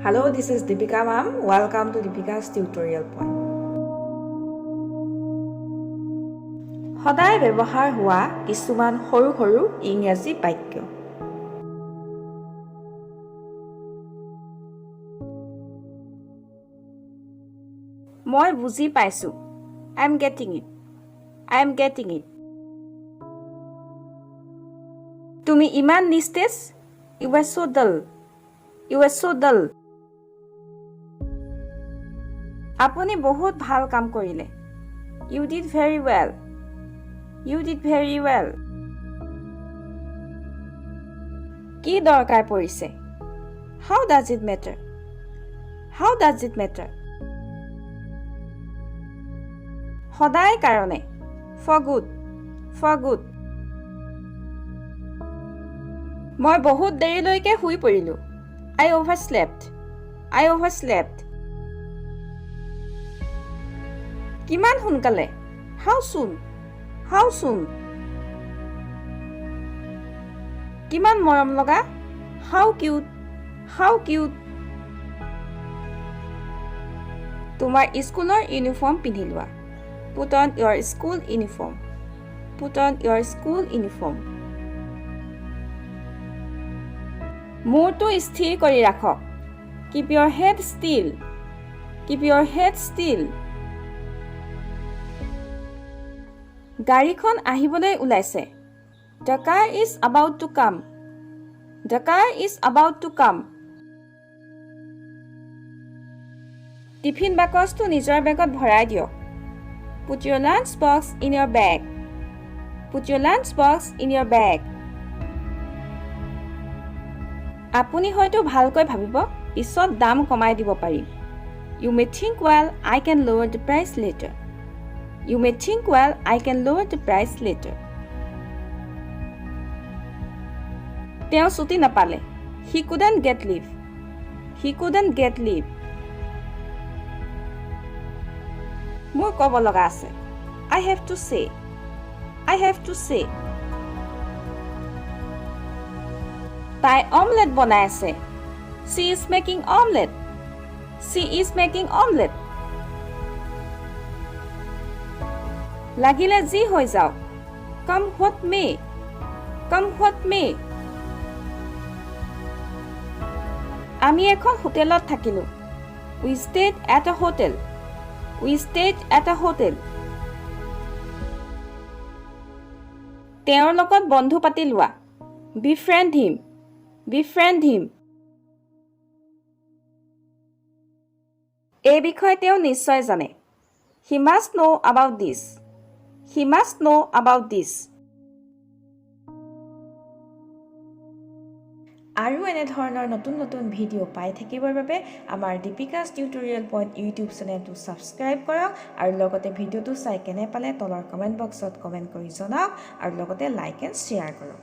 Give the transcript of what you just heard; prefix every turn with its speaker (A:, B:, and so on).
A: Hello, this is Deepika ma'am. Welcome to Deepika's tutorial point. সদায় ব্যৱহাৰ হোৱা কিছুমান সৰু সৰু ইংৰাজী বাক্য। মই বুজি পাইছো। I am getting it. I am getting it. তুমি ইমান নিস্তেজ। You were so dull. You were so dull. আপুনি বহুত ভাল কাম কৰিলে। You did very well. You did very well. কি দৰকাৰ পৰিছে? How does it matter? How does it matter? সদায় কাৰণে। For good. For good. মই বহুত দেৰিলৈকে শুই পৰিলো। I overslept. I overslept. কিমান সোনকালে? How soon? How soon? কিমান মৰম লগা? How cute? How cute? তোমাৰ স্কুলৰ ইউনিফৰ্ম পিন্ধি লোৱা। Put on your school uniform. Put on your school uniform. মূৰটো স্থিৰ কৰি ৰাখক। Keep your head still. Keep your head still. গাড়ীখন আহিবলৈ ওলাইছে। The car is about to come. The car is about to come. Tiffin বাকচটো নিজৰ বেগত ভৰাই দিয়ক। Put your lunch box in your bag. Put your lunch box in your bag. আপুনি হয়তো ভালকৈ ভাবিব, পিছত দাম কমাই দিব পাৰিম। You may think, well, I can lower the price later. You may think, well, I can lower the price later. তেওঁ ছুটি নাপালে। He couldn't get leave. He couldn't get leave. মোৰ ক'ব লগা আছে। I have to say. I have to say. তাই omelette বনাই আছে। She is making omelette. She is making omelette. লাগিলে যি হৈ যাওক। Come what may. Come what may. আমি এখন হোটেলত থাকিলো। We stayed at a hotel. We stayed at a hotel. তেওঁৰ লগত বন্ধু পাতি লোৱা। Befriend him. Befriend him. এই বিষয়ে তেওঁ নিশ্চয় জানে। He must know about this. He must know about this. আৰু এনে ধৰণৰ নতুন নতুন ভিডিঅ' পাই থাকিবৰ বাবে আমাৰ দীপিকাছ টিউটৰিয়েল পইণ্ট ইউটিউব চেনেলটো ছাবস্ক্ৰাইব কৰক আৰু লগতে ভিডিঅ'টো চাই কেনে পালে তলৰ কমেণ্ট বক্সত কমেণ্ট কৰি জনাওক আৰু লগতে লাইক এণ্ড শ্বেয়াৰ কৰক।